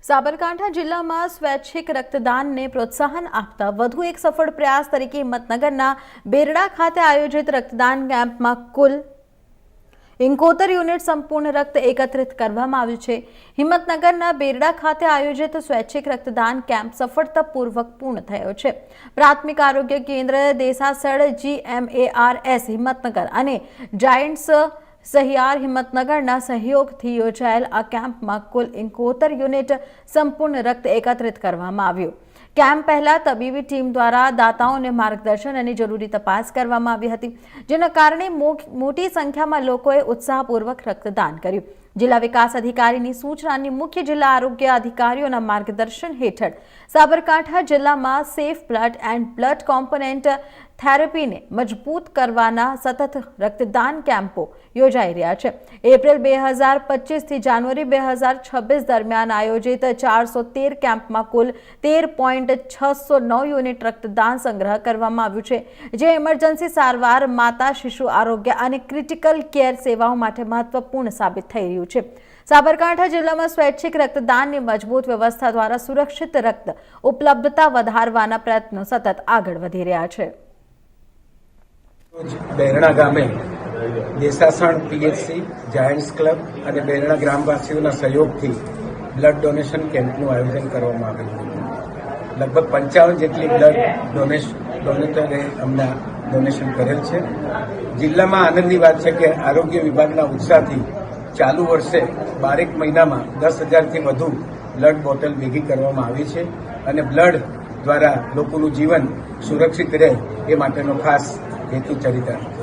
સાબરકાંઠા જિલ્લામાં સ્વૈચ્છિક રક્તદાનને પ્રોત્સાહન આપતા વધુ એક સફળ પ્રયાસ તરીકે હિંમતનગરના બેરડા ખાતે આયોજિત રક્તદાન કેમ્પમાં કુલ 71 યુનિટ સંપૂર્ણ રક્ત એકત્રિત કરવામાં આવ્યું છે। હિંમતનગરના બેરડા ખાતે આયોજિત સ્વૈચ્છિક રક્તદાન કેમ્પ સફળતાપૂર્વક પૂર્ણ થયો છે। પ્રાથમિક આરોગ્ય કેન્દ્ર દેસાસર GMARS હિંમતનગર અને જાયન્ટ્સ સહિયાર હિંમતનગરના સહયોગથી યોજાયેલ આ કેમ્પમાં કુલ 71 યુનિટ સંપૂર્ણ રક્ત એકત્રિત કરવામાં આવ્યું। કેમ્પ પહેલા તબીબી ટીમ દ્વારા દાતાઓને માર્ગદર્શન અને જરૂરી તપાસ કરવામાં આવી હતી, જેના કારણે મોટી સંખ્યામાં લોકોએ ઉત્સાહપૂર્વક રક્તદાન કર્યું। જિલ્લા વિકાસ અધિકારીની સૂચનાની મુખ્ય જિલ્લા આરોગ્ય અધિકારીઓના માર્ગદર્શન હેઠળ સાબરકાંઠા જિલ્લામાં safe blood and blood component થેરેપીને મજબૂત કરવાના સતત રક્તદાન કેમ્પો યોજાઈ રહ્યા છે। એપ્રિલ 2025 થી જાન્યુઆરી 2026 દરમિયાન આયોજિત 413 કેમ્પમાં કુલ 13.609 યુનિટ રક્તદાન સંગ્રહ કરવામાં આવ્યું છે, જે ઇમરજન્સી સારવાર, માતા શિશુ આરોગ્ય અને ક્રિટિકલ કેર સેવાઓ માટે મહત્વપૂર્ણ સાબિત થઈ રહ્યું છે। સાબરકાંઠા જિલ્લામાં સ્વૈચ્છિક રક્તદાનની મજબૂત વ્યવસ્થા દ્વારા સુરક્ષિત રક્ત ઉપલબ્ધતા વધારવાના પ્રયત્નો સતત આગળ વધી રહ્યા છે। બેરણા ગામે દેસાસણ PHC, જાયન્ટ્સ ક્લબ અને બેરણા ગ્રામવાસીઓના સહયોગથી બ્લડ ડોનેશન કેમ્પનું આયોજન કરવામાં આવેલું હતું। લગભગ 55 જેટલી બ્લડ ડોનેટરે અમને ડોનેશન કરેલ છે। જિલ્લામાં આનંદની વાત છે કે આરોગ્ય વિભાગના ઉત્સાહથી ચાલુ વર્ષે 12 મહિનામાં 10,000થી વધુ બ્લડ બોટલ ભેગી કરવામાં આવી છે અને બ્લડ દ્વારા લોકોનું જીવન સુરક્ષિત રહે એ માટેનો ખાસ હેતુ ચરિતાર્થ